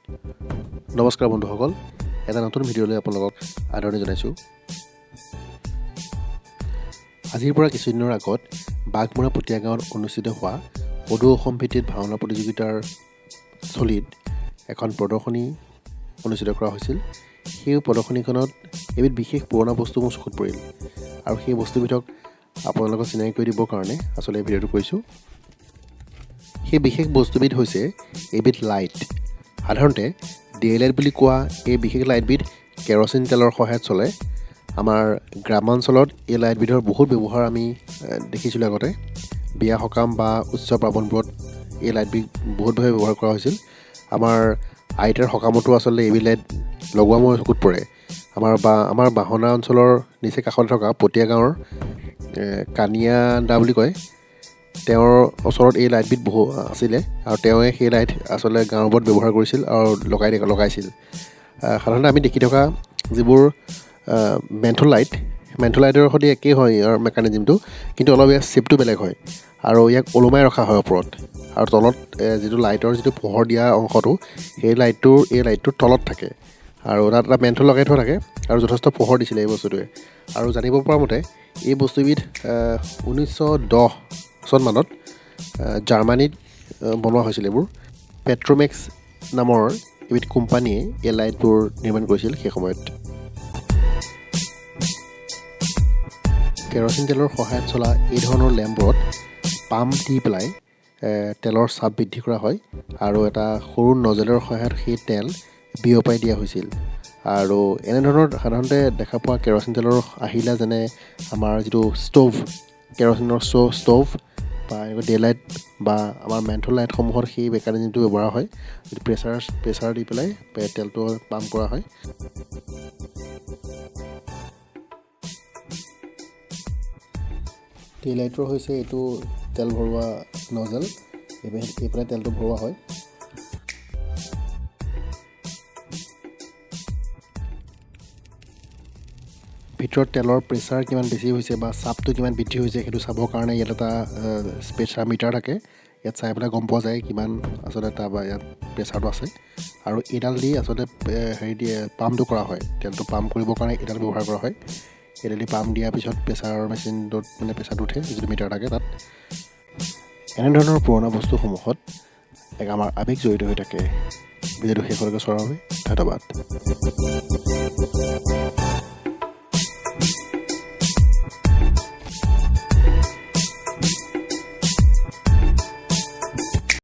নমস্কাৰ বন্ধুসকল, এটা নতুন ভিডিঅ'লৈ আপোনালোকক আদৰণি জনাইছোঁ। আজিৰ পৰা কিছুদিনৰ আগত বাঘমৰা পটীয়া গাঁৱত অনুষ্ঠিত হোৱা সদৌ অসম ভিত্তিত ভাওনা প্ৰতিযোগিতাৰ স্থলীত এখন প্ৰদৰ্শনী অনুষ্ঠিত কৰা হৈছিল। সেই প্ৰদৰ্শনীখনত এবিধ বিশেষ পুৰণা বস্তু মোৰ চকুত পৰিল আৰু সেই বস্তুবিধক আপোনালোকক চিনাকি কৰি দিবৰ কাৰণে আচলতে এই ভিডিঅ'টো কৰিছোঁ। সেই বিশেষ বস্তুবিধ হৈছে এবিধ লাইট। সাধাৰণতে ডে-লাইট বুলি কোৱা এই বিশেষ লাইটবিধ কেৰচিন তেলৰ সহায়ত চলে। আমাৰ গ্ৰামাঞ্চলত এই লাইটবিধৰ বহুত ব্যৱহাৰ আমি দেখিছিলোঁ আগতে। বিয়া সকাম বা উৎসৱ পাৰ্বণবোৰত এই লাইটবিধ বহুতভাৱে ব্যৱহাৰ কৰা হৈছিল। আমাৰ আইতাৰ সকামতো আচলতে এইবিধ লাইট লগোৱা মোৰ চকুত পৰে। আমাৰ বাহনা অঞ্চলৰ নিচেই কাষতে থকা পটীয়া গাঁৱৰ কানিয়া দা বুলি কয়, তেওঁৰ ওচৰত এই লাইটবিধ বহু আছিলে আৰু তেওঁৱে সেই লাইট আচলতে গাঁওবোৰত ব্যৱহাৰ কৰিছিল আৰু লগাইছিল। সাধাৰণতে আমি দেখি থকা যিবোৰ মেন্থল লাইটৰ সৈতে একেই হয় ইয়াৰ মেকানিজিমটো, কিন্তু অলপ ইয়াৰ শ্বেপটো বেলেগ হয় আৰু ইয়াক ওলোমাই ৰখা হয় ওপৰত, আৰু তলত যিটো লাইটৰ যিটো পোহৰ দিয়া অংশটো এই লাইটটোৰ তলত থাকে আৰু তাত এটা মেন্থল লগাই থোৱা থাকে আৰু যথেষ্ট পোহৰ দিছিলে এই বস্তুটোৱে। আৰু জানিব পৰা মতে এই বস্তুবিধ 1910 চনমানত জাৰ্মানীত বনোৱা হৈছিল। এইবোৰ পেট্ৰমেক্স নামৰ এবিধ কোম্পানীয়ে এই লাইটবোৰ নিৰ্মাণ কৰিছিল সেই সময়ত। কেৰচিন তেলৰ সহায়ত চলা এই ধৰণৰ লেম্পবোৰত পাম্প দি পেলাই তেলৰ চাপ বৃদ্ধি কৰা হয় আৰু এটা সৰু নজেলৰ সহায়ত সেই তেল বিয়পাই দিয়া হৈছিল। আৰু এনেধৰণৰ সাধাৰণতে দেখা পোৱা কেৰচিন তেলৰ আহিলা, যেনে আমাৰ যিটো ষ্ট'ভ, কেৰচিনৰ ষ্ট'ভ বা ডে-লাইট বা আমাৰ মেন্থল লাইটসমূহত সেই মেকানিজিমটো ব্যৱহাৰ হয়। যিটো প্ৰেছাৰ দি পেলাই তেলটো পাম্প কৰা হয়। ডে-লাইটৰ হৈছে এইটো তেল ভৰোৱা নজেল, এইফালে তেলটো ভৰোৱা হয়। ভিতৰত তেলৰ প্ৰেছাৰ কিমান বেছি হৈছে বা চাপটো কিমান বৃদ্ধি হৈছে সেইটো চাবৰ কাৰণে ইয়াত এটা প্ৰেছাৰ মিটাৰ থাকে। ইয়াত চাই পেলাই গম পোৱা যায় কিমান আচলতে ইয়াত প্ৰেছাৰটো আছে। আৰু এইডাল দি আচলতে পাম্পটো কৰা হয়। তেলটো পাম্প কৰিবৰ কাৰণে এইডাল ব্যৱহাৰ কৰা হয়। এইডাল দি পাম্প দিয়াৰ পিছত প্ৰেছাৰৰ মেচিনটোত প্ৰেছাৰটো উঠে, যিটো মিটাৰ থাকে তাত। এনেধৰণৰ পুৰণা বস্তুসমূহত আমাৰ আৱেগ জড়িত হৈ থাকে। ভিডিঅ'টো শেষলৈকে চোৱাৰ বাবে ধন্যবাদ।